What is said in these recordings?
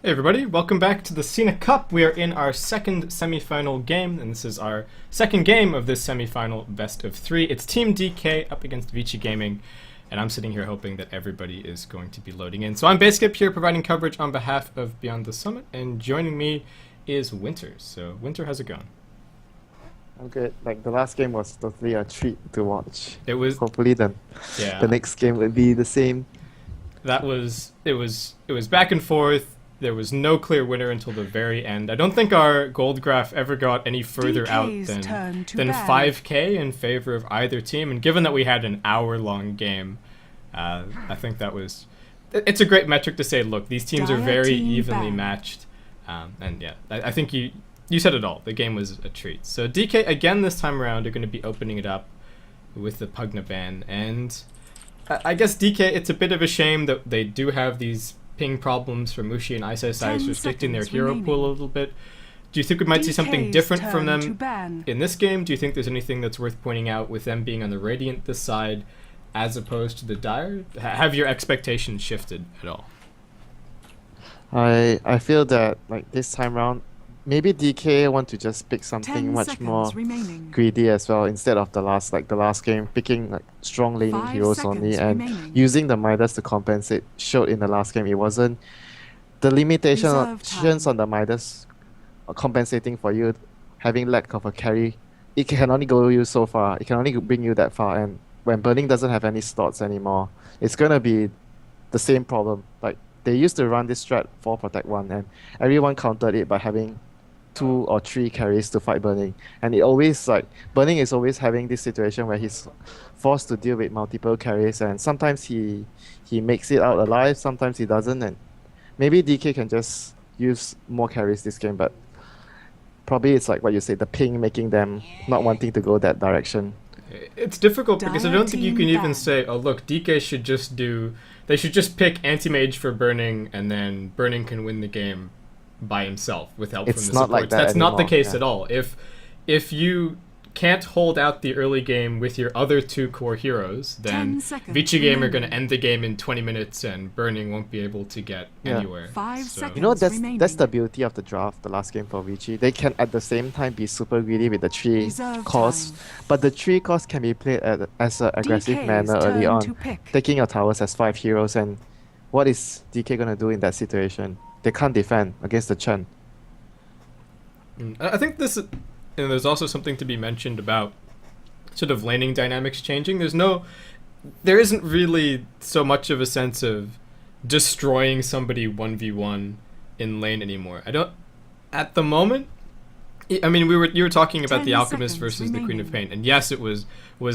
Hey everybody, welcome back to the Sina Cup. We are in our second semi-final game, and this is our second game of this semi-final best of three. It's Team DK up against Vici Gaming, and I'm sitting here hoping that everybody is going to be loading in. So I'm Baseskip here providing coverage on behalf of Beyond the Summit, and joining me is Winter. So Winter, how's it going? I'm good. Like the last game was totally a treat to watch. It was, Hopefully the yeah, next game will be the same. it was back and forth. There was no clear winner until the very end. I don't think our gold graph ever got any further out than 5k in favor of either team. And given that we had an hour-long game, I think that was... It's a great metric to say, look, these teams are very evenly matched. And yeah, I think you said it all. The game was a treat. So DK, again this time around, are going to be opening it up with the Pugna ban. And I guess DK, it's a bit of a shame that they do have these ping problems from Mushi and ISSI restricting their hero pool a little bit. Do you think we might see something different from them in this game? Do you think there's anything that's worth pointing out with them being on the Radiant this side as opposed to the Dire? Have your expectations shifted at all? I feel that like this time round, maybe DK want to just pick something much more greedy as well instead of the last game picking like strong laning heroes only and using the Midas to compensate. Showed in the last game it wasn't the limitations on the Midas compensating for you having lack of a carry. It can only go you so far. It can only bring you that far, and when Burning doesn't have any slots anymore, it's gonna be the same problem. Like they used to run this strat for Protect 1 and everyone countered it by having 2 or 3 carries to fight Burning, and it always like Burning is always having this situation where he's forced to deal with multiple carries, and sometimes he makes it out alive, sometimes he doesn't, and maybe DK can just use more carries this game, but probably it's like what you said, the ping making them not wanting to go that direction. It's difficult because I don't think you can even say, oh look, DK should just they should just pick anti-mage for Burning and then Burning can win the game by himself with help from the supports. Like That's anymore. Not the case Yeah. at all. If you can't hold out the early game with your other 2 core heroes, then Vici Game are going to end the game in 20 minutes and Burning won't be able to get anywhere. 5 seconds. You know, that's the beauty of the draft, the last game for Vici. They can at the same time be super greedy with the 3 costs, but the 3 costs can be played as an aggressive manner early on, taking your towers as 5 heroes. And what is DK gonna do in that situation? They can't defend against the Chen. I think there's also something to be mentioned about sort of laning dynamics changing. There isn't really so much of a sense of destroying somebody 1v1 in lane anymore. At the moment, I mean, you were talking about the Alchemist versus the Queen of Pain, and yes, it was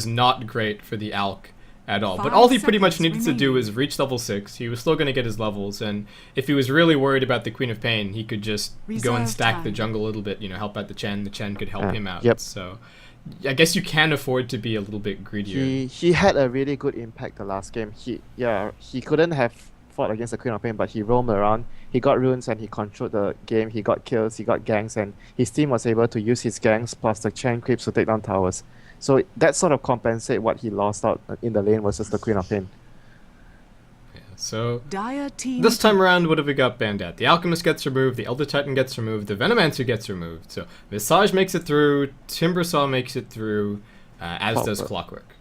not great for the Alch at all. But all he pretty much needed to do was reach level 6. He was still going to get his levels, and if he was really worried about the Queen of Pain, he could just go and stack the jungle a little bit, help out the Chen. The Chen could help him out. Yep. So I guess you can afford to be a little bit greedier. He had a really good impact the last game. He couldn't have fought against the Queen of Pain, but he roamed around. He got runes and he controlled the game. He got kills, he got ganks, and his team was able to use his ganks plus the Chen creeps to take down towers. So that sort of compensate what he lost out in the lane versus the Queen of Pain. Yeah, so this time around, what have we got banned at? The Alchemist gets removed, the Elder Titan gets removed, the Venomancer gets removed. So Visage makes it through, Timbersaw makes it through, as does Clockwork.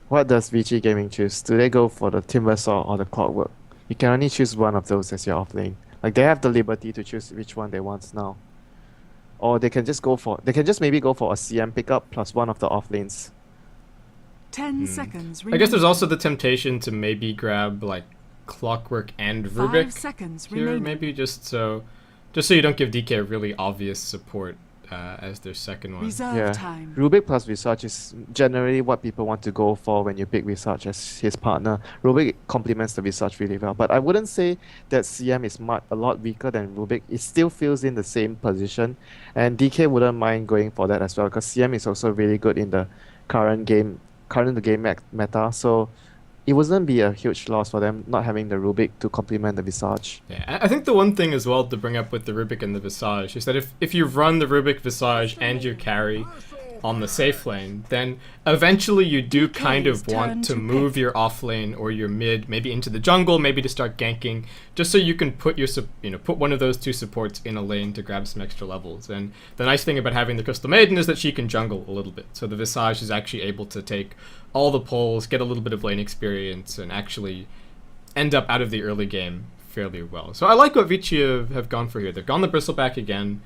What does Vici Gaming choose? Do they go for the Timbersaw or the Clockwork? You can only choose one of those as your off lane. Like they have the liberty to choose which one they want now. Or they can just maybe go for a CM pickup plus one of the off lanes. 10 seconds I guess there's also the temptation to maybe grab like Clockwork and Rubik 5 seconds here, remaining. maybe just so you don't give DK a really obvious support as their second one. Reserve time. Rubik plus Visage is generally what people want to go for when you pick Visage as his partner. Rubik complements the Visage really well, but I wouldn't say that CM is a lot weaker than Rubik. It still feels in the same position, and DK wouldn't mind going for that as well because CM is also really good in the current game meta. So it wouldn't be a huge loss for them not having the Rubik to complement the Visage. Yeah, I think the one thing as well to bring up with the Rubik and the Visage is that if you run the Rubik Visage and your carry on the safe lane, then eventually you do kind of want turn to to move pick. your off lane or your mid maybe into the jungle, maybe to start ganking, just so you can put your put one of those two supports in a lane to grab some extra levels. And the nice thing about having the Crystal Maiden is that she can jungle a little bit. So the Visage is actually able to take all the pulls, get a little bit of lane experience, and actually end up out of the early game fairly well. So I like what Vici have gone for here. They've gone the Bristleback again,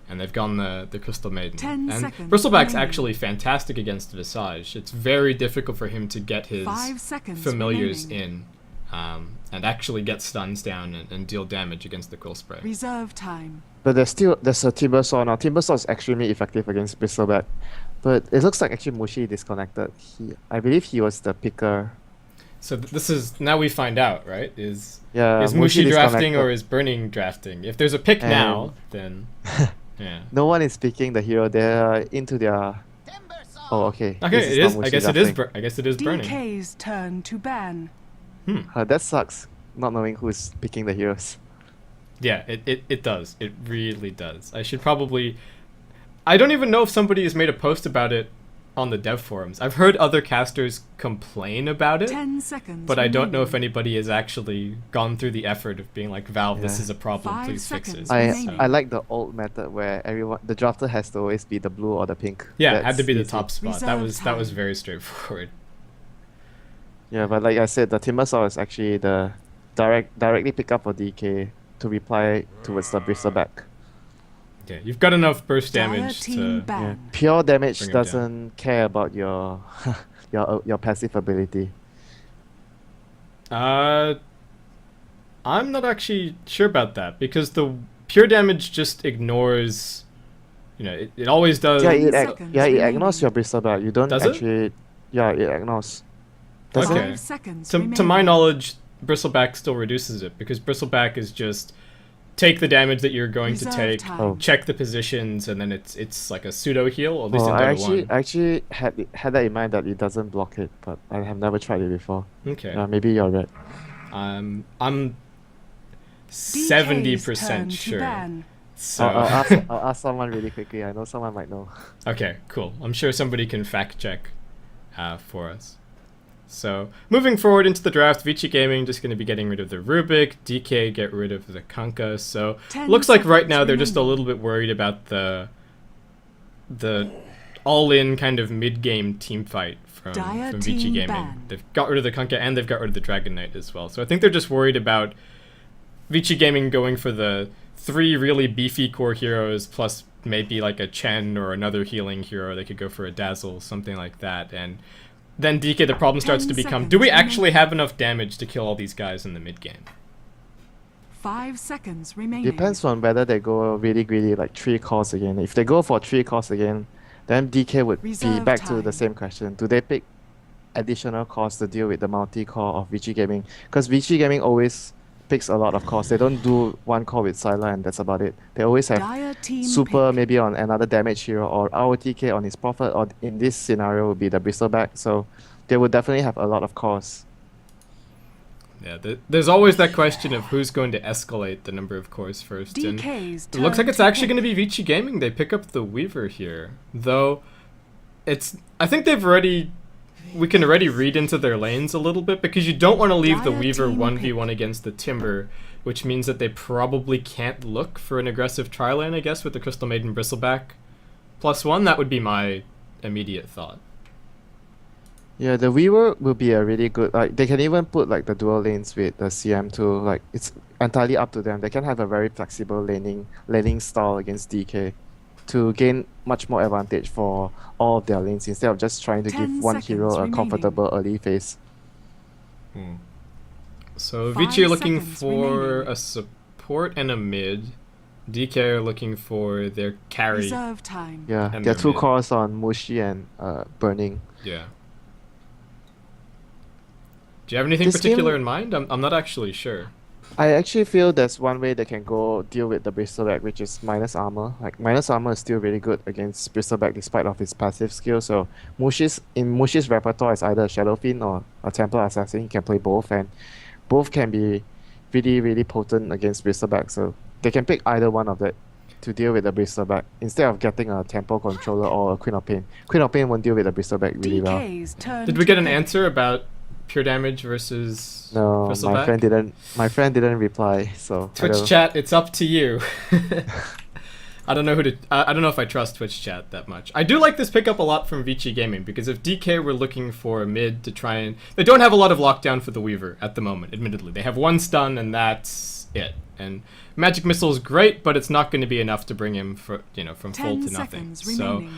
and they've gone the Crystal Maiden. 10 and seconds Bristleback's remaining. actually fantastic against Visage. It's very difficult for him to get his 5 seconds familiars remaining. in and actually get stuns down and deal damage against the Quill Spray. Reserve time. But there's a Timbersaw now. Timbersaw is extremely effective against Bristleback. But it looks like actually Mushi disconnected. I believe he was the picker. So this is, now we find out, right? Is Mushi Mushi drafting disconnected. or is Burning drafting? If there's a pick now, then yeah. No one is picking the hero. They're into their... Oh, okay. Okay, This it is. not I Mushi guess it is. drafting. I guess it is Burning. DK's turn to ban. That sucks. Not knowing who's picking the heroes. Yeah, it does. It really does. I should probably... I don't even know if somebody has made a post about it on the dev forums. I've heard other casters complain about it, 10 seconds. but I don't know if remaining. anybody has actually gone through the effort of being like, Valve, this Yeah. is a problem, 5 please fix it. seconds. I Remaining. I like the old method where the drafter has to always be the blue or the pink. Yeah, it had That's to be the easy. top spot. That Reserve was time. very straightforward. Yeah, but like I said, the Timbersaw is actually the directly pick up for DK to reply towards the Bristleback. Yeah, you've got enough burst Dire damage team to... ban. Yeah. Pure damage Bring him down. doesn't care about your your passive ability. I'm not actually sure about that, because the pure damage just ignores... it always does... Yeah, 10 it seconds ignores remaining. your Bristleback. You don't Does it? actually. Yeah, it ignores. Does Okay. 5 seconds. To my remaining. knowledge, Bristleback still reduces it, because Bristleback is just take the damage that you're going to Reserve take, time. Oh. check the positions, and then it's like a pseudo heal, or at least Oh, in I Dota 1. actually had that in mind that it doesn't block it, but I have never tried it before. Okay. Maybe you're right. I'm DK's 70% turn to sure. ban. So I'll ask someone really quickly. I know someone might know. okay, cool. I'm sure somebody can fact check for us. So moving forward into the draft, Vici Gaming just going to be getting rid of the Rubik, DK get rid of the Kanka. So 10 looks like right seconds now they're just a remaining. little bit worried about the all-in kind of mid-game team fight from Dire Vici team Gaming. ban. They've got rid of the Kanka and they've got rid of the Dragon Knight as well. So I think they're just worried about Vici Gaming going for the 3 really beefy core heroes plus maybe like a Chen or another healing hero. They could go for a Dazzle, something like that. And then DK, the problem starts 10 to become, seconds do we remaining. actually have enough damage to kill all these guys in the mid game? 5 seconds remaining. Depends on whether they go really greedy, like 3 calls again. If they go for 3 calls again, then DK would be Reserve back to time. the same question. Do they pick additional calls to deal with the multi-call of Vici Gaming? Because Vici Gaming always picks a lot of calls. They don't do 1 call with Syla and that's about it. They always have Dire team super pick. maybe on another damage hero or ROTK on his Prophet, or in this scenario would be the Bristleback. So they would definitely have a lot of calls. Yeah, there's always that question of who's going to escalate the number of cores first. And DK's it looks like turn it's to actually pick. going to be Vici Gaming. They pick up the Weaver here, though. I think we can already read into their lanes a little bit, because you don't want to leave the Dire Weaver team 1v1 against the Timber, which means that they probably can't look for an aggressive tri-lane, I guess, with the Crystal Maiden Bristleback +1. That would be my immediate thought. Yeah, the Weaver will be a really good, like they can even put like the dual lanes with the CM2. Like it's entirely up to them. They can have a very flexible laning style against DK to gain much more advantage for all of their lanes instead of just trying to 10 give one hero seconds a remaining. comfortable early phase. So 5 Vici are looking seconds for remaining. a support and a mid. DK are looking for their carry. Reserve time. Yeah, And there are their 2 mid. calls on Mushi and Burning. Yeah. Do you have anything This particular game- in mind? I'm not actually sure. I actually feel there's one way they can go deal with the Bristleback, which is minus armor. Like minus armor is still really good against Bristleback despite of his passive skill. So Mushi's repertoire is either a Shadow Fiend or a Templar Assassin. He can play both, and both can be really, really potent against Bristleback. So they can pick either one of that. to deal with the bristleback instead of getting a tempo controller or a Queen of Pain. Queen of Pain won't deal with the bristleback really well. DK's turn Did we get to an pick. answer about pure damage versus No, bristleback? my friend didn't reply, so I Twitch don't- chat, it's up to you. I don't know who to. I don't know if I trust Twitch chat that much. I do like this pickup a lot from Vici Gaming because if DK were looking for a mid to try and, they don't have a lot of lockdown for the Weaver at the moment. Admittedly, they have one stun and that's it. And Magic Missile is great, but it's not going to be enough to bring him from 10 full to nothing. seconds So remaining.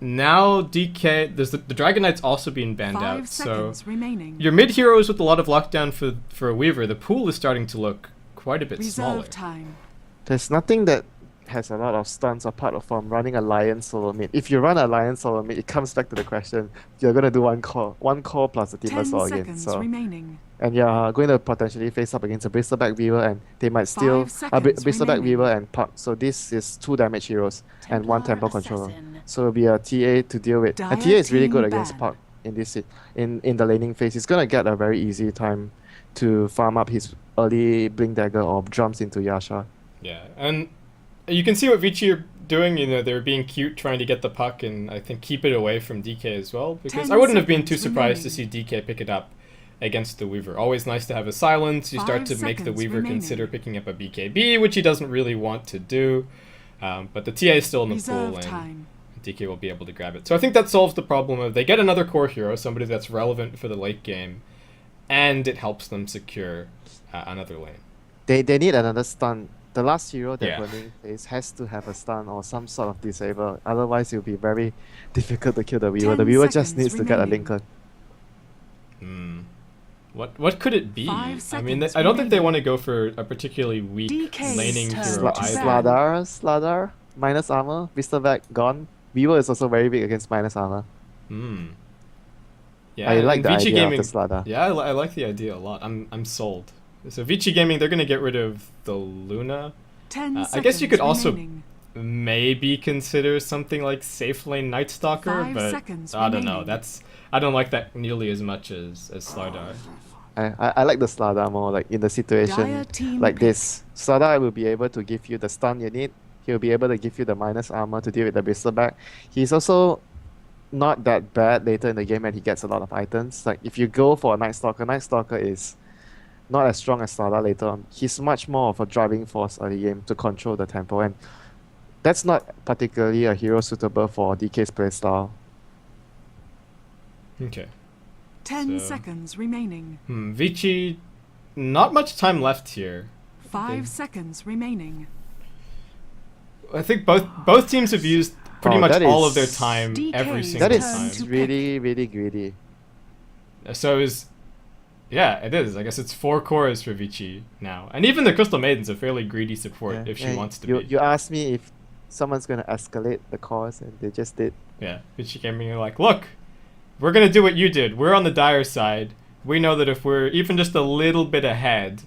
now DK, there's the Dragon Knight's also being banned 5 out. So seconds remaining. your mid heroes with a lot of lockdown for a Weaver, the pool is starting to look quite a bit smaller. Reserve time. There's nothing that has a lot of stuns apart from running a Lion solo mid. If you run a Lion solo mid, it comes back to the question, you're going to do one core plus a 10 Timbersaw again. seconds So, remaining. and you're going to potentially face up against a Bristleback Weaver, and they might steal 5 a seconds Bristleback remaining. Weaver and Puck. So this is 2 damage heroes and 1 Templar tempo controller. Assassin. So it'll be a TA to deal with. Dire A TA is really team good against ban. Puck in this in the laning phase. He's gonna get a very easy time to farm up his early Blink Dagger or jumps into Yasha. Yeah, and you can see what Vici are doing. They're being cute, trying to get the puck, and I think keep it away from DK as well. Because 10 I wouldn't have been too seconds surprised to see remaining. DK pick it up against the Weaver. Always nice to have a silence. You start 5 to make the seconds Weaver remaining. consider picking up a BKB, which he doesn't really want to do. But the TA is still in the pool, Reserve and time. DK will be able to grab it. So I think that solves the problem of they get another core hero, somebody that's relevant for the late game, and it helps them secure another lane. They need another stun. The last hero that Yeah. Burning plays has to have a stun or some sort of disable. Otherwise, it'll be very difficult to kill the Weaver. 10 The Weaver just seconds needs to get a remaining. Lincoln. What could it be? 5 I mean, seconds I don't think they remaining. want to go for a particularly weak DK's laning turn hero to either. ban. Sladar, minus armor, Bristleback gone. Weaver is also very big against minus armor. Yeah, I like and the Vici idea Gaming, of the Sladar. Yeah, I like the idea a lot. I'm sold. So Vici Gaming, they're gonna get rid of the Luna. 10 I guess you could seconds also remaining. maybe consider something like Safe Lane Night Stalker, 5 but seconds I don't know. remaining. I don't like that nearly as much as Slardar. I like the Sladar more, like in the situation Dire team like pick. this. Sladar will be able to give you the stun you need. He'll be able to give you the minus armor to deal with the Bristleback. He's also not that bad later in the game and he gets a lot of items. Like if you go for a Night Stalker is not as strong as Sladar later on. He's much more of a driving force early game to control the tempo, and that's not particularly a hero suitable for DK's playstyle. Okay. 10 So- seconds remaining. Vici, not much time left here. 5 seconds remaining. I think both teams have used pretty Oh, much that all is- of their time DK. every single That Turn is to time. really, really greedy. So is, yeah, it is. I guess it's 4 cores for Vici now, and even the Crystal Maiden's a fairly greedy support Yeah, if she and wants to you, be. You asked me if someone's gonna escalate the cause, and they just did. Yeah, Vici came in and like, look, we're gonna do what you did. We're on the dire side. We know that if we're even just a little bit ahead,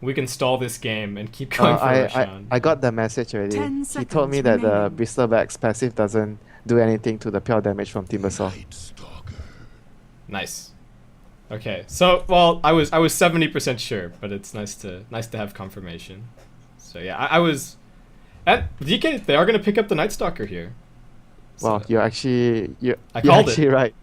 we can stall this game and keep going for Roshan. I got the message already. 10 He told me seconds that the remaining. Bristleback's passive doesn't do anything to the pure damage from Timbersaw. Nice. Okay, so well, I was 70% sure, but it's nice to have confirmation. So yeah, I was at DK. They are gonna pick up the Night Stalker here. So, Well, you're actually I you're called it. actually right.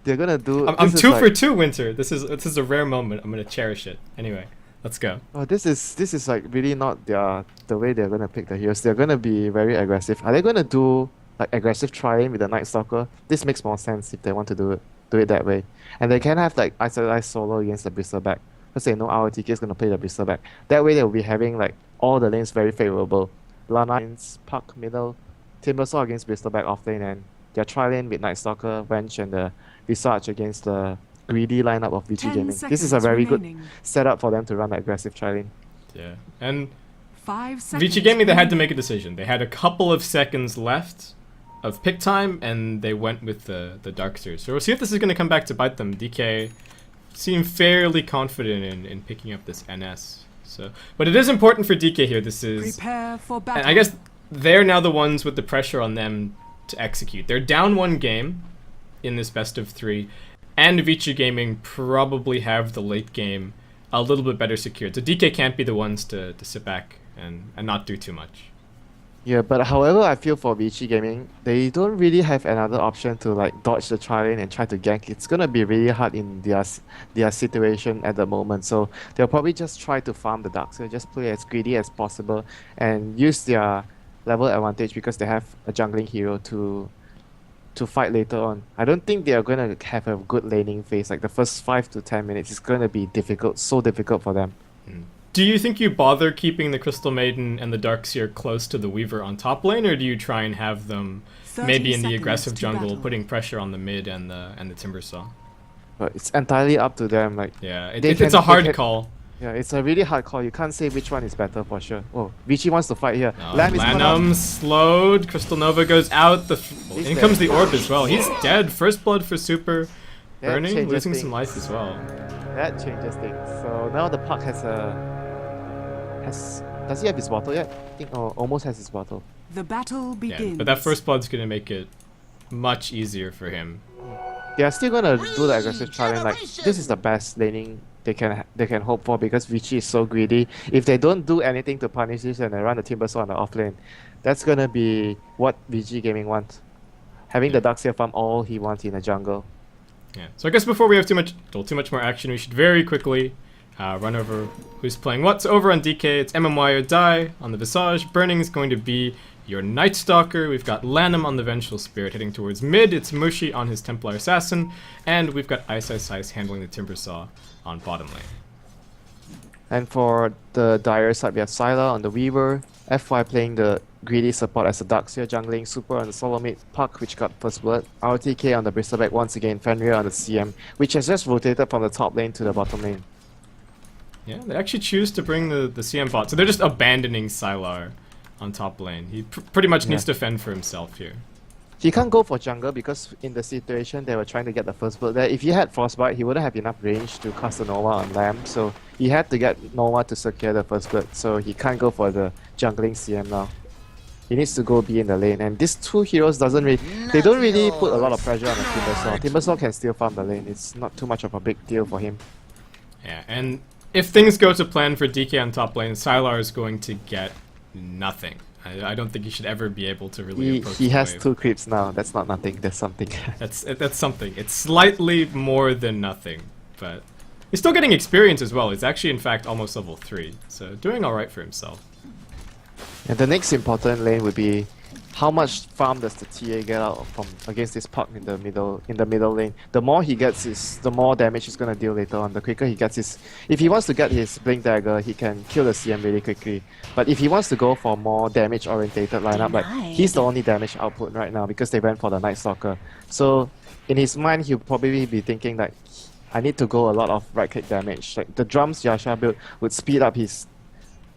They're gonna do. I'm this is 2 like- for 2, Winter. This is a rare moment. I'm gonna cherish it. Anyway, let's go. Oh, this is like really not the way they're gonna pick the heroes. They're gonna be very aggressive. Are they gonna do like aggressive trying with the Night Stalker? This makes more sense if they want to do it that way. And they can have like isolated solo against the Bristleback. Let's say no ROTK is gonna play the Bristleback. That way they'll be having like all the lanes very favorable. Lana against Puck middle, Timbersaw against Bristleback off lane, and their tri lane with Night Stalker, Wench, and the Visage against the greedy lineup of Vici 10 Gaming. This is a seconds very good remaining. setup for them to run the aggressive tri lane. Yeah, and 5 seconds. Vici Gaming, they had to remaining. make a decision. They had a couple of seconds left of pick time, and they went with the Darksters. So we'll see if this is going to come back to bite them. DK seem fairly confident in picking up this NS. So, but it is important for DK here. This is, Prepare for battle. and I guess they're now the ones with the pressure on them to execute. They're down 1 game in this best of 3, and Vici Gaming probably have the late game a little bit better secured. So DK can't be the ones to sit back and not do too much. Yeah, but however, I feel for Vici Gaming, they don't really have another option to like dodge the tri-lane and try to gank. It's gonna be really hard in their situation at the moment. So they'll probably just try to farm the Darkseer, just play as greedy as possible, and use their level advantage because they have a jungling hero to fight later on. I don't think they are gonna have a good laning phase. Like the first 5 to 10 minutes is gonna be difficult, so difficult for them. Do you think you bother keeping the Crystal Maiden and the Darkseer close to the Weaver on top lane, or do you try and have them 30 maybe in the seconds aggressive to jungle, battle. putting pressure on the mid and the Timbersaw? But it's entirely up to them. Like Yeah, They it's can- a they hard can- call. yeah, it's a really hard call. You can't say which one is better for sure. Oh, Vici wants to fight here. Oh, Lamb is cut off. Lanham slowed. Crystal Nova goes out. He's In dead. comes the orb as well. He's dead. First blood for Super. That Burning, changes losing things. some life as well. That changes things. So now the puck has does he have his bottle yet? I think almost has his bottle. The battle Yeah, begins. but that first blood's gonna make it much easier for him. They are still gonna do the aggressive challenge. Like this is the best laning they can hope for because Vici is so greedy. If they don't do anything to punish this and they run the Timbersaw on the off lane, that's gonna be what Vici Gaming wants. Having the Darkseer farm all he wants in the jungle. Yeah. So I guess before we have too much more action, we should very quickly run over who's playing what. So over on DK, it's MMY or Die on the Visage. Burning is going to be your Night Stalker. We've got Lanham on the Vengeful Spirit heading towards mid. It's Mushi on his Templar Assassin. And we've got Ice handling the Timbersaw on bottom lane. And for the Dire side, we have Syla on the Weaver, FY playing the greedy support as a Darkseer, jungling Super on the solo mid, Puck which got first blood, RTK on the Bristleback once again, Fenrir on the CM, which has just rotated from the top lane to the bottom lane. Yeah, they actually choose to bring the CM bot. So they're just abandoning Sylar on top lane. He pretty much needs to fend for himself here. He can't go for jungle because in the situation they were trying to get the first blood there. If he had Frostbite, he wouldn't have enough range to cast a Nova on Lamb, so he had to get Nova to secure the first blood, so he can't go for the jungling CM now. He needs to go be in the lane, and these two heroes don't really put a lot of pressure on the Timbersaw. Timbersaw can still farm the lane, it's not too much of a big deal for him. Yeah, and if things go to plan for DK on top lane, Sylar is going to get nothing. I don't think he should ever be able to really approach He the has wave. 2 creeps now, that's not nothing, that's something. That's something. It's slightly more than nothing, but he's still getting experience as well. He's actually, in fact, almost level 3, so doing all right for himself. And the next important lane would be how much farm does the TA get out from against this Puck in the middle lane. The more he gets is the more damage he's gonna deal later on. The quicker he gets his, if he wants to get his Blink Dagger, he can kill the CM really quickly. But if he wants to go for more damage orientated lineup, like he's the only damage output right now because they went for the Night Stalker. So in his mind he'll probably be thinking like, I need to go a lot of right click damage. Like the drums Yasha build would speed up his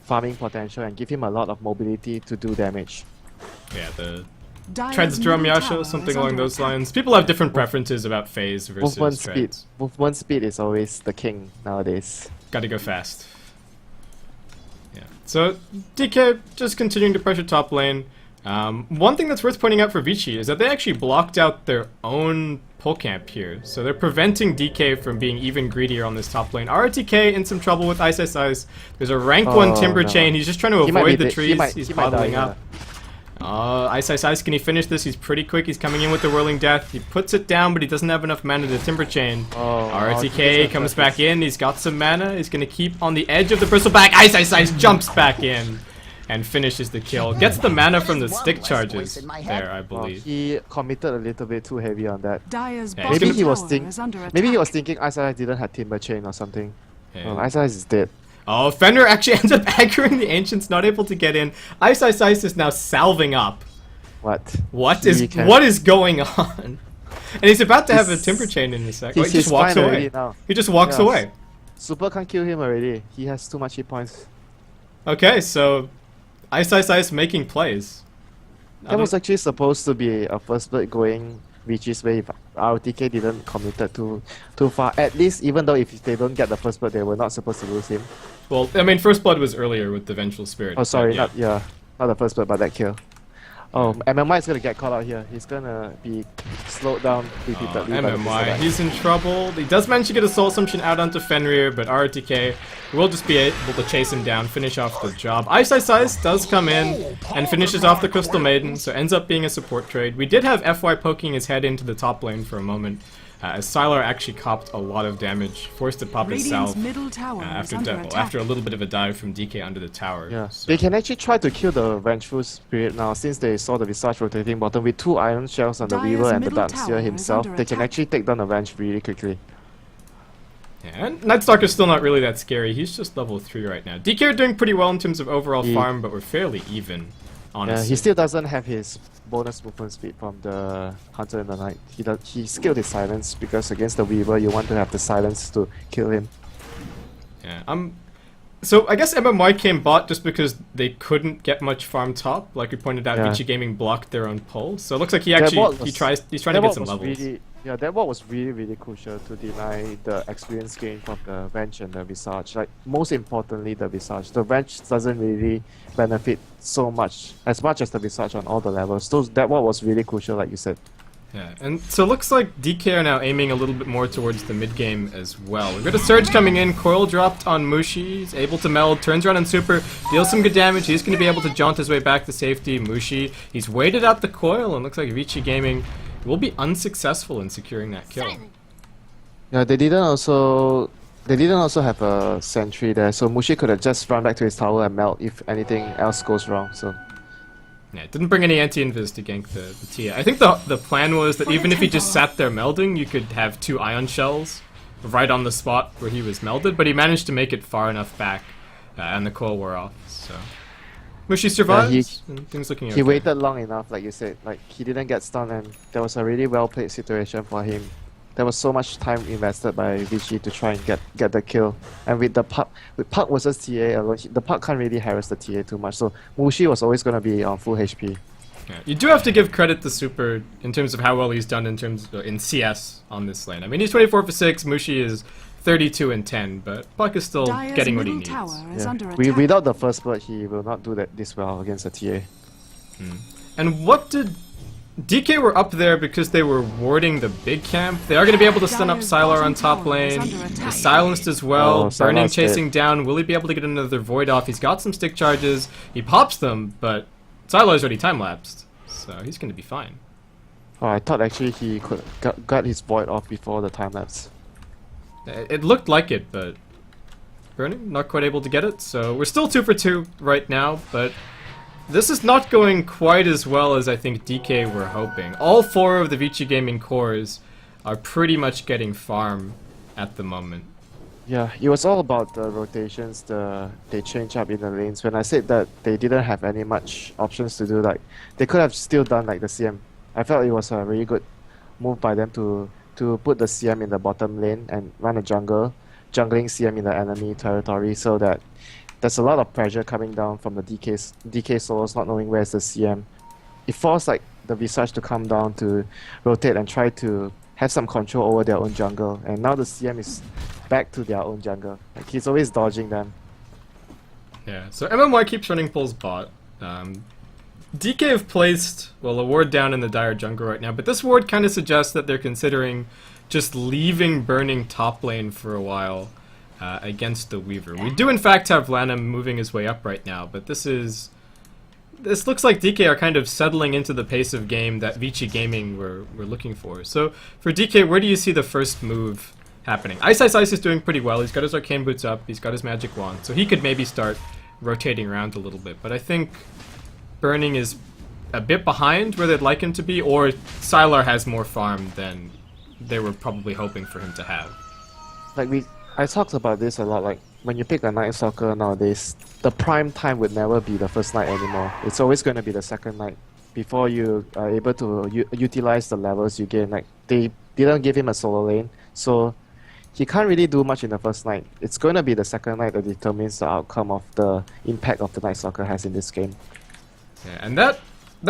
farming potential and give him a lot of mobility to do damage. Yeah, the Dire's Treads Drum middle Yasha, tower something is along under those attack. lines. People have different preferences about phase versus Treads. Movement speed is always the king nowadays. Gotta go fast. Yeah. So DK just continuing to pressure top lane. One thing that's worth pointing out for Vici is that they actually blocked out their own pull camp here. So they're preventing DK from being even greedier on this top lane. RTK in some trouble with Ice. There's a rank 1 Timber no. Chain. He's just trying to He might avoid be the dead. trees. He He's might bottling die, up. Ice, can he finish this? He's pretty quick. He's coming in with the Whirling Death. He puts it down, but he doesn't have enough mana to Timber Chain. RTK comes back in. He's got some mana. He's going to keep on the edge of the Bristleback. Ice jumps back in and finishes the kill. Gets the mana from the stick charges there, I believe. He committed a little bit too heavy on that. Dire's Yeah, bottom Maybe he was tower is under attack. maybe he was thinking Ice didn't have Timber Chain or something. Yeah. Oh, Ice is dead. Oh, Fenrir actually ends up aggroing the Ancients, not able to get in. Ice is now salving up. What? What He is going on? And he's about to have a He's- Timber Chain in a sec. Oh, He's he just walks fine away. already now. He just walks Yeah. away. Super can't kill him already. He has too much hit points. Okay, so Ice making plays. That was actually supposed to be a first blood going Vici's way if RTK didn't committed too far. At least, even though if they don't get the first blood, they were not supposed to lose him. Well, I mean, First Blood was earlier with the Vengeful Spirit. Oh, sorry, but not the first blood, but that kill. Oh, MMY is gonna get caught out here. He's gonna be slowed down repeatedly. by the MMY, Vici. he's in trouble. He does manage to get a Soul Assumption out onto Fenrir, but RTK will just be able to chase him down, finish off the job. Ice does come in and finishes off the Crystal Maiden, so ends up being a support trade. We did have FY poking his head into the top lane for a moment, as Sylar actually copped a lot of damage, forced to pop his Radiant's Salve middle tower is under attack. after a little bit of a dive from DK under the tower. Yeah, So. they can actually try to kill the Vengeful Spirit now since they saw the Visage rotating bottom with 2 Iron Shells on the Dire's Weaver and the middle Darkseer tower is himself. under They can attack. actually take down the Venge really quickly. Yeah, and Nightstalker's still not really that scary. He's just level 3 right now. DK are doing pretty well in terms of overall farm, but we're fairly even, honestly. Yeah, he still doesn't have his bonus movement speed from the Hunter in the Night. He skilled his silence because against the Weaver you want to have the silence to kill him. Yeah, so I guess MMY came bot just because they couldn't get much farm top. Like we pointed out, Yeah. Vici Gaming blocked their own pull. So it looks like he That actually ward was- he's trying to that get ward some was levels. Really, yeah, that ward was really crucial to deny the experience gain from the Venge and the Visage. Like most importantly, the Visage. The Venge doesn't really benefit so much as the Visage on all the levels. So that ward was really crucial, like you said. Yeah, and so it looks like DK are now aiming a little bit more towards the mid game as well. We've got a Surge coming in, Coil dropped on Mushi, he's able to meld, turns around on Super, deals some good damage, he's going to be able to jaunt his way back to safety. Mushi, he's waited out the Coil, and looks like Vici Gaming will be unsuccessful in securing that kill. Yeah, they didn't also have a sentry there, so Mushi could have just run back to his tower and melt if anything else goes wrong. So Yeah, it didn't bring any anti-invis to gank the Tia. I think the plan was that even if he just sat there melding, you could have 2 Ion Shells right on the spot where he was melded, but he managed to make it far enough back, and the coil wore off, so... Mushi survives, and things looking okay. he waited long enough, like you said. Like he didn't get stunned, and there was a really well played situation for him. There was so much time invested by Vici to try and get the kill. And with Puck versus TA alone, the Puck can't really harass the TA too much. So Mushi was always gonna be on full HP. Yeah, you do have to give credit to Super in terms of how well he's done in CS on this lane. I mean, he's 24 for 6, Mushi is 32 and 10, but Puck is still Dire's getting what he middle needs. tower is under attack. Without the first blood, he will not do this well against the TA. And what did... DK were up there because they were warding the big camp. They are going to be able to stun up Dire's Sylar on bottom top tower is lane. under attack. He's silenced as well. Oh, Burning Sylar's chasing dead. down. Will he be able to get another Void off? He's got some stick charges. He pops them, but Sylar's already time-lapsed. So he's going to be fine. Oh, I thought actually he could got his void off before the time lapse. It looked like it, but Burning not quite able to get it. So we're still 2 for 2 right now, but this is not going quite as well as I think DK were hoping. All 4 of the Vici Gaming cores are pretty much getting farm at the moment. Yeah, it was all about the rotations. They change up in the lanes. When I said that they didn't have any much options to do, like they could have still done like the CM. I felt it was a really good move by them to put the CM in the bottom lane and run a jungling CM in the enemy territory, so that there's a lot of pressure coming down from the DK solos not knowing where's the CM. It forced like the Visage to come down to rotate and try to have some control over their own jungle, and now the CM is back to their own jungle. Like he's always dodging them. Yeah, so MMY keeps running pulls bot. DK have placed, well, a ward down in the Dire jungle right now, but this ward kind of suggests that they're considering just leaving Burning top lane for a while against the Weaver. We do in fact have Lanham moving his way up right now, but this looks like DK are kind of settling into the pace of game that Vici Gaming were looking for. So for DK, where do you see the first move happening? Ice is doing pretty well. He's got his Arcane Boots up, he's got his Magic Wand, so he could maybe start rotating around a little bit, but I think Burning is a bit behind where they'd like him to be, or Sylar has more farm than they were probably hoping for him to have. Like I talked about this a lot. Like when you pick a Night Stalker nowadays, the prime time would never be the first night anymore. It's always going to be the second night before you are able to utilize the levels you gain. Like they didn't give him a solo lane, so he can't really do much in the first night. It's going to be the second night that determines the outcome of the impact of the Night Stalker has in this game. Yeah, and that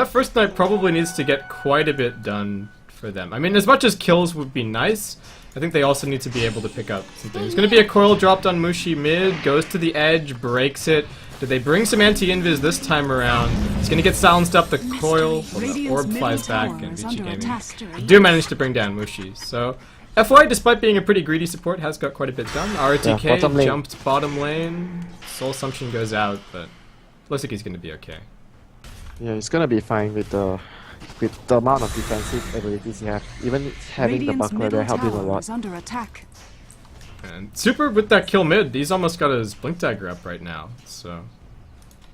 first night probably needs to get quite a bit done for them. I mean, as much as kills would be nice, I think they also need to be able to pick up something. There's going to be a coil dropped on Mushi mid, goes to the edge, breaks it. Did they bring some anti-invis this time around? It's gonna get silenced up. The coil, well, the orb flies back, and Vici Gaming do manage to bring down Mushi. So FY, despite being a pretty greedy support, has got quite a bit done. RTK jumped bottom lane. Soul Assumption goes out, but looks like he's gonna be okay. Yeah, he's gonna be fine with the amount of defensive abilities he has. Even having the buckler there helped him a lot. Under attack. And Super with that kill mid, he's almost got his Blink Dagger up right now, so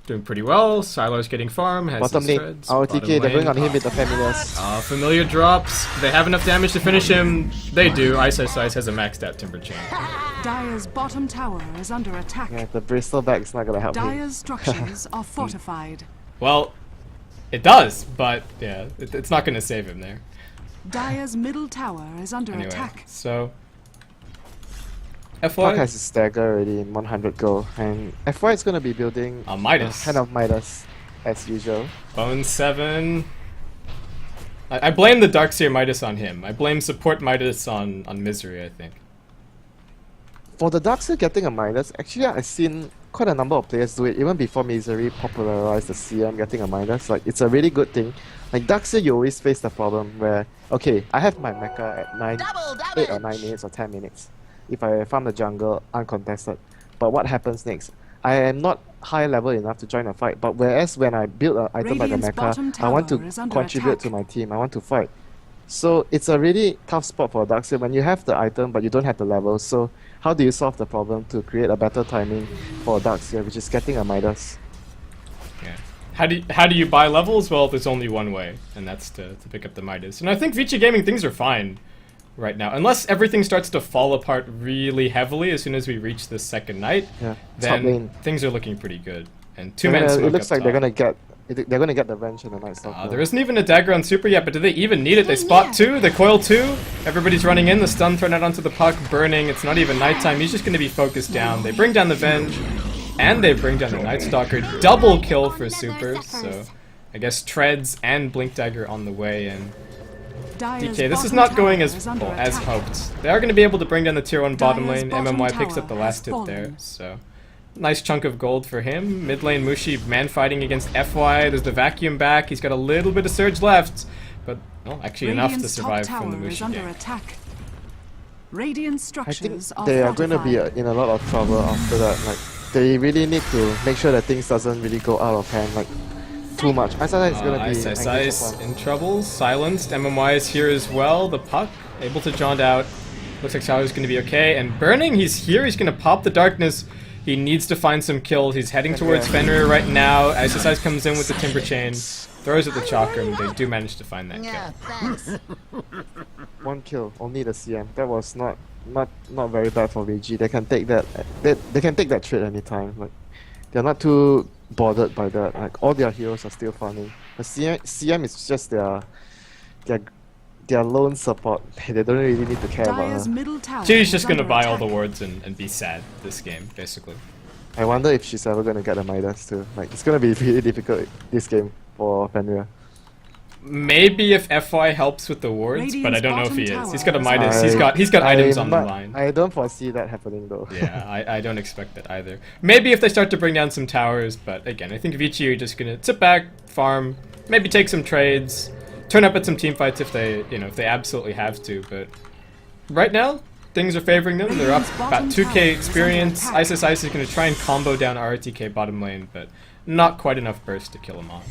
doing pretty well. Sylar's getting farm, has Bottom his lane, threads. RTK, they're going on him with the familiars. Familiar drops. They have enough damage to finish him. They do. Ice has a maxed out Timber Chain. Dire's bottom tower is under attack. Yeah, the Bristleback's not gonna help him. Dire's structures are fortified. Well, it does, but yeah, it's not gonna save him there. Dire's middle tower is under Anyway, attack. so Puck FY has his stagger already in 100 gold, and FY is gonna be building Midas. kind of Midas as usual. Bone 7. I blame the Darkseer Midas on him. I blame support Midas on Misery, I think. For the Darkseer getting a Midas, actually I've seen quite a number of players do it even before Misery popularized the CM getting a Midas. Like, it's a really good thing. Like Darkseer, you always face the problem where, okay, I have my mecha at 8 or 9 minutes or 10 minutes if I farm the jungle uncontested. But what happens next? I am not high level enough to join a fight, but whereas when I build an item like the mecha, I want to contribute to my team, I want to fight. So it's a really tough spot for a Darkseer when you have the item but you don't have the level. So how do you solve the problem to create a better timing for a Darkseer, which is getting a Midas? Yeah. How do you buy levels? Well, there's only one way, and that's to pick up the Midas. And I think Vici Gaming things are fine right now, unless everything starts to fall apart really heavily as soon as we reach the second night. Yeah. Then things are looking pretty good. And two-man smoke it looks up like they're top. gonna get the wrench in the Night Stalker. There isn't even a dagger on Super yet, but do they even need it? They spot 2, they coil 2, everybody's running in, the stun thrown out onto the Puck, burning, it's not even nighttime, he's just going to be focused down. They bring down the Venge, and they bring down the Night Stalker. Double kill for Super, so I guess Treads and Blink Dagger on the way, and DK, this is not going as hoped. They are going to be able to bring down the tier 1 bottom lane, MMY picks up the last hit there, so nice chunk of gold for him. Mid lane Mushi man fighting against FY. There's the vacuum back. He's got a little bit of surge left, but well, actually enough to survive from the Mushi game. I think they are going to be in a lot of trouble after that. Like, they really need to make sure that things doesn't really go out of hand. Like, too much. Ice is going to be Ice in trouble. Silenced. MMY is here as well. The Puck able to jaunt out. Looks like Sylar's going to be okay. And Burning, he's here. He's going to pop the darkness. He needs to find some kills. He's heading towards Fenrir right now. Ice comes in with the Timber Chain, throws at the Chakram. They do manage to find that kill. One kill, only the CM. That was not very bad for VG. They can take that. They can take that trade anytime. Like, they're not too bothered by that. Like, all their heroes are still farming. The CM is just their lone support. They don't really need to care about her. She's just gonna buy all the wards and be sad this game, basically. I wonder if she's ever gonna get a Midas too. Like, it's gonna be really difficult this game for Fenrir. Maybe if FY helps with the wards, but I don't know if he is. He's got a Midas. He's got items on the line. I don't foresee that happening though. Yeah, I don't expect that either. Maybe if they start to bring down some towers, but again, I think Vici are just gonna sit back, farm, maybe take some trades. Turn up at some team fights if they, if they absolutely have to, but right now, things are favoring them. They're up about 2k experience. Ice is going to try and combo down RTK bottom lane, but not quite enough burst to kill him off.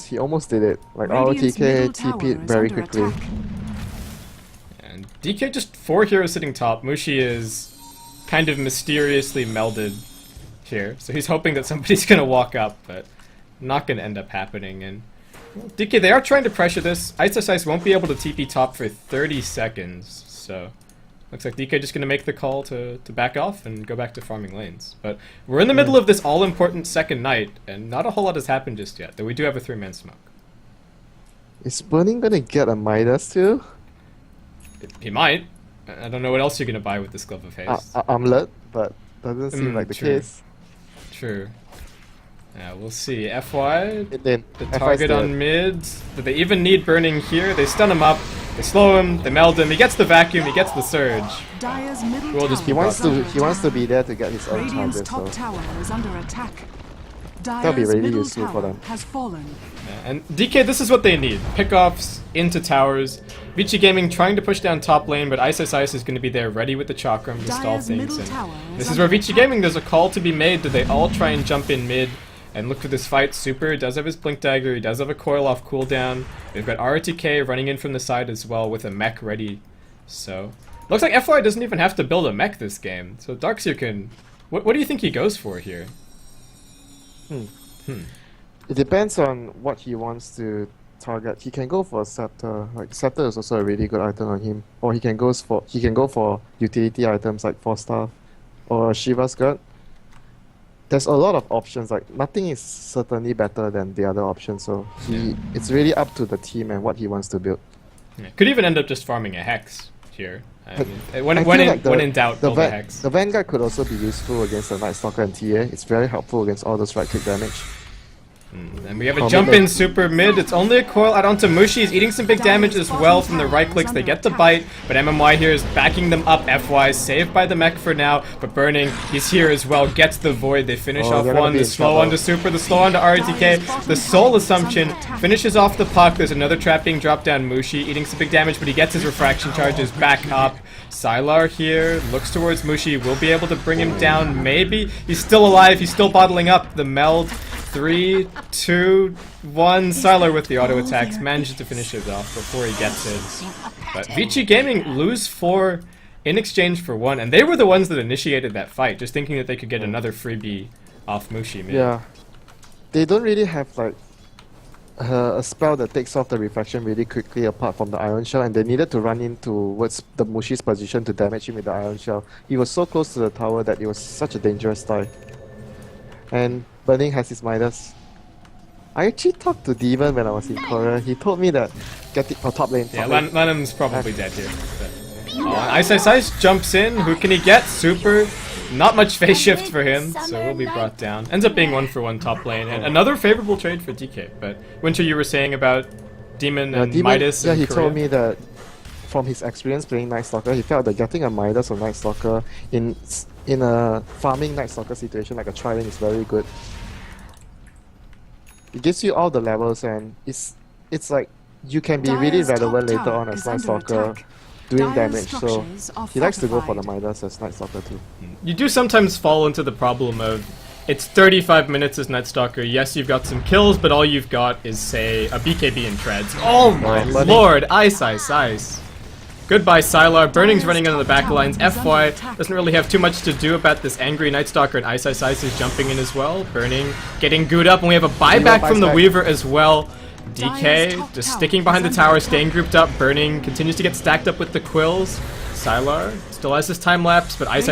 He almost did it. Like, RTK TP'd very quickly. And DK just 4 heroes sitting top. Mushi is kind of mysteriously melded here, so he's hoping that somebody's going to walk up, but not going to end up happening. And DK, they are trying to pressure this. Ice won't be able to TP top for 30 seconds, so looks like DK just going to make the call to back off and go back to farming lanes. But we're in the middle of this all-important second night, and not a whole lot has happened just yet, though we do have a 3-man smoke. Is Burning going to get a Midas too? He might. I don't know what else you're going to buy with this Glove of Haste. Armlet, but doesn't seem like the case. True. Yeah, we'll see. FY, the target on mid. Do they even need Burning here? They stun him up. They slow him, they meld him, he gets the vacuum, he gets the surge. Dire's middle We'll just tower He wants is under to attack. be there to get his own Radiant's charges. top So tower is under attack. that'll be Dire's really middle useful for tower them. has fallen. And DK, this is what they need. Pickoffs into towers. Vici Gaming trying to push down top lane, but Ice is going to be there ready with the chakram to stall Dire's things. middle And tower this is under where Vici attack. Gaming, there's a call to be made. Do they all try and jump in mid and look for this fight? Super does have his Blink Dagger, he does have a coil off cooldown. We've got RTK running in from the side as well with a mech ready. So, looks like FY doesn't even have to build a mech this game. So Darkseer can... What do you think he goes for here? It depends on what he wants to target. He can go for a scepter. Like scepter is also a really good item on him. Or he can go for utility items like Force Staff or Shiva's Skirt. There's a lot of options. Like nothing is certainly better than the other options. So it's really up to the team and what he wants to build. Yeah. Could even end up just farming a Hex here. I mean, I when feel like when in doubt, build a Hex. The Vanguard could also be useful against the Night Stalker and TA. It's very helpful against all those right click damage. And we have a jump in super mid. It's only a coil out onto Mushi. He's eating some big damage as well from the right clicks. They get the bite, but MMY here is backing them up. FY saved by the mech for now, but Burning, he's here as well. Gets the void. They finish off they're gonna one. be The in slow trouble. onto super. The slow onto RTK. The soul assumption finishes off the puck. There's another trap being dropped down. Mushi eating some big damage, but he gets his refraction charges back up. Sylar here looks towards Mushi. Will be able to bring him down. Maybe he's still alive. He's still bottling up. The meld. 3, 2, 1. Sylar with the auto attacks manages to finish it off before he gets it. But Vici Gaming lose 4 in exchange for 1, and they were the ones that initiated that fight, just thinking that they could get another freebie off Mushi mid. Yeah, they don't really have like a spell that takes off the reflection really quickly apart from the Iron Shell, and they needed to run in towards the Mushi's position to damage him with the Iron Shell. He was so close to the tower that it was such a dangerous die. And Burning has his Midas. I actually talked to Demon when I was in Korea. He told me that getting top lane. Yeah, top lane. Lanham's probably dead here. Ice jumps in. Who can he get? Super. Not much phase shift for him, so will be brought down. Ends up being 1-for-1 top lane, and another favorable trade for DK. But Winter, you were saying about Demon and Midas. Yeah, in he Korea? told me that from his experience playing Night Stalker, he felt that getting a Midas or Night Stalker in a farming Night Stalker situation like a tri-lane is very good. It gives you all the levels, and it's like you can be really Dire's top relevant later tower on as is Night under Stalker attack. doing Dire's damage. So structures are he likes to go for the fortified. Midas as Night Stalker too. You do sometimes fall into the problem of it's 35 minutes as Night Stalker. Yes, you've got some kills, but all you've got is, say, a BKB and treads. Oh my buddy. lord! Ice. Goodbye, Sylar. Burning's running into the back lines. FY doesn't really have too much to do about this angry Night Stalker, and Ice is jumping in as well. Burning getting gooed up, and we have a buyback from the buyback. Weaver as well. DK just sticking behind the tower, staying grouped up. Burning continues to get stacked up with the quills. Sylar still has his time lapse, but Ice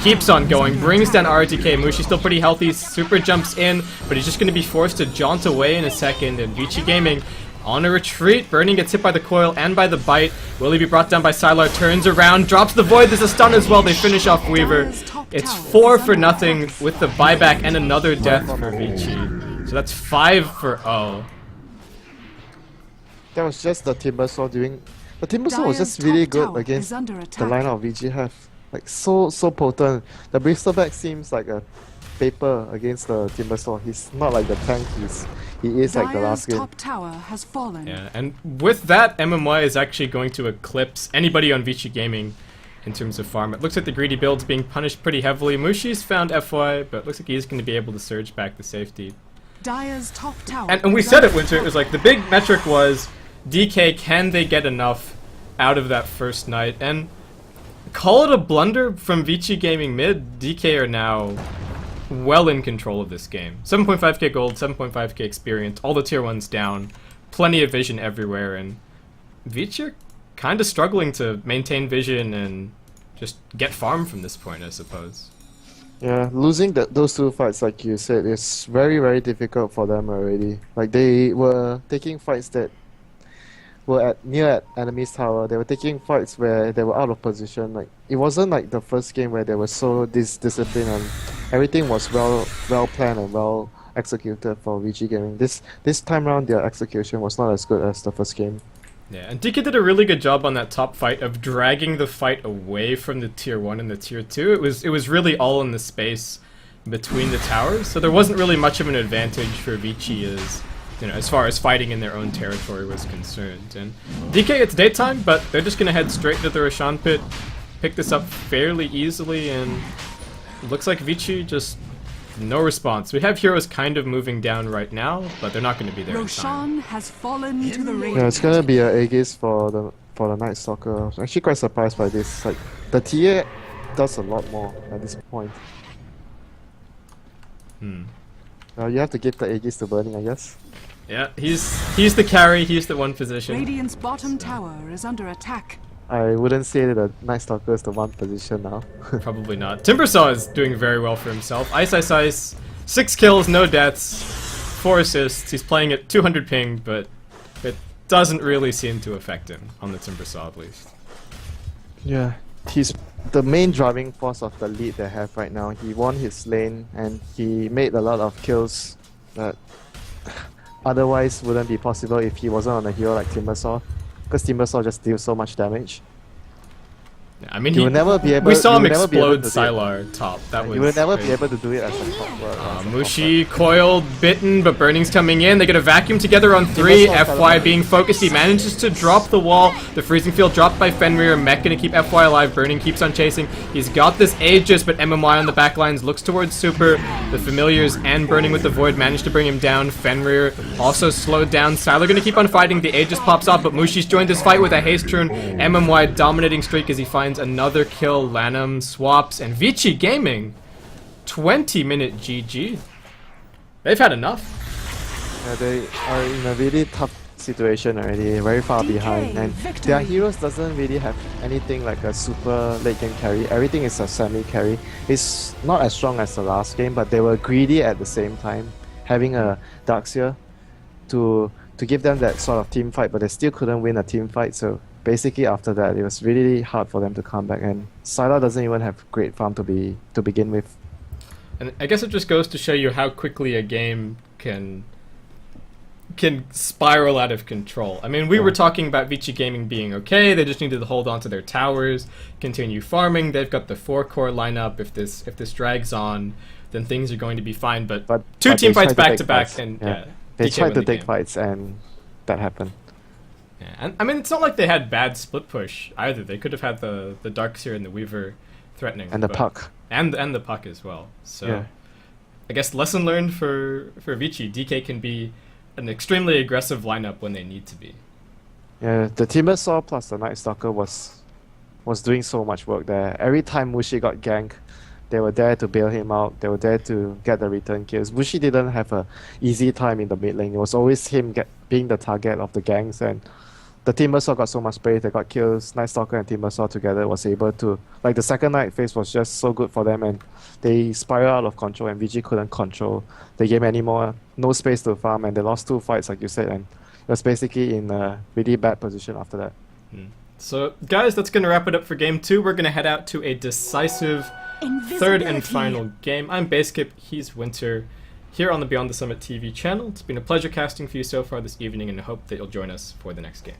keeps on going, brings down RTK. Mushi's still pretty healthy, super jumps in, but he's just going to be forced to jaunt away in a second, and Vici Gaming on a retreat. Burning gets hit by the coil and by the bite. Will he be brought down by Sylar? Turns around, drops the void. There's a stun as well. They finish off Weaver. It's 4-0 with the buyback and another death for Vici. So that's 5-0. That was just the Timbersaw doing. The Timbersaw was Dire's just really top good tower against is under the attack. line of VG have. Like so potent. The Bristleback seems like a paper against the Timbersaw. He's not like the tank he is like the Dire's last game. top tower has fallen. Yeah, and with that, MMY is actually going to eclipse anybody on Vici Gaming in terms of farm. It looks like the greedy build's being punished pretty heavily. Mushi's found FY, but looks like he's going to be able to surge back to safety. Dire's top tower. And we is said under it, Winter. It attack. was like the big metric was DK, can they get enough out of that first night? And call it a blunder from Vici Gaming mid. DK are now well in control of this game. 7.5k gold, 7.5k experience, all the tier 1s down, plenty of vision everywhere, and Vici are kind of struggling to maintain vision and just get farm from this point, I suppose. Yeah, losing those two fights, like you said, is very, very difficult for them already. Like they were taking fights that were near enemy's tower. They were taking fights where they were out of position. Like it wasn't like the first game where they were so disciplined and everything was well planned and well executed for VG Gaming. This time around, their execution was not as good as the first game. Yeah, and DK did a really good job on that top fight of dragging the fight away from the tier 1 and the tier 2. It was really all in the space between the towers, so there wasn't really much of an advantage for Vici as far as fighting in their own territory was concerned. And DK, it's daytime, but they're just gonna head straight to the Roshan pit, pick this up fairly easily, and it looks like Vici just no response. We have heroes kind of moving down right now, but they're not going to be there in time. Roshan has fallen to the Radiant. Yeah, it's gonna be an Aegis for the Night Stalker. I'm actually quite surprised by this. Like the TA does a lot more at this point. You have to give the Aegis to Burning, I guess. Yeah, he's the carry. He's the one position. Radiant's bottom tower is under attack. I wouldn't say that the Night Stalker is the one position now. Probably not. Timbersaw is doing very well for himself. Ice. 6 kills, no deaths, 4 assists. He's playing at 200 ping, but it doesn't really seem to affect him, on the Timbersaw at least. Yeah, he's the main driving force of the lead they have right now. He won his lane and he made a lot of kills that otherwise wouldn't be possible if he wasn't on a hero like Timbersaw. Because Timbersaw just deals so much damage. Yeah, I mean, he will never be able. We saw him explode Sylar top. That was. You will never crazy. be able to do it as a top. Mushi coiled, bitten, but Burning's coming in. They get a vacuum together on 3. FY being focused. He manages to drop the wall. The freezing field dropped by Fenrir. Mech gonna keep FY alive. Burning keeps on chasing. He's got this Aegis, but MMY on the backlines looks towards Super. The Familiars and Burning with the Void managed to bring him down. Fenrir also slowed down. Sylar gonna keep on fighting. The Aegis pops off, but Mushi's joined this fight with a haste turn. MMY dominating streak as he finds another kill. Lanham swaps, and Vici Gaming 20-minute GG. They've had enough. Yeah, they are in a really tough situation already, very far behind, and their heroes doesn't really have anything like a super late game carry. Everything is a semi carry. It's not as strong as the last game, but they were greedy at the same time, having a Darkseer to give them that sort of team fight, but they still couldn't win a team fight. So basically after that, it was really hard for them to come back, and Sylar doesn't even have great farm to begin with. And I guess it just goes to show you how quickly a game can spiral out of control. I mean, we were talking about Vici Gaming being okay. They just needed to hold on to their towers, continue farming. They've got the 4-core lineup. If this drags on, then things are going to be fine. But two team fights back to back, and they DK tried to win the take game. Fights, and that happened. Yeah, and I mean, it's not like they had bad split push either. They could have had the Darkseer and the Weaver threatening, and the Puck, and the Puck as well. So yeah. I guess lesson learned for Vici. DK can be an extremely aggressive lineup when they need to be. Yeah, the Timbersaw plus the Night Stalker was doing so much work there. Every time Mushi got ganked, they were there to bail him out. They were there to get the return kills. Mushi didn't have a easy time in the mid lane. It was always him being the target of the ganks, and the Timbersaw got so much space. They got kills. Night Stalker and Timbersaw together was able to, like, the second night phase was just so good for them, and they spiraled out of control, and VG couldn't control the game anymore. No space to farm, and they lost 2 fights, like you said, and it was basically in a really bad position after that. So, guys, that's going to wrap it up for Game 2. We're going to head out to a decisive third and final game. I'm Baseskip, he's Winter, here on the Beyond the Summit TV channel. It's been a pleasure casting for you so far this evening, and I hope that you'll join us for the next game.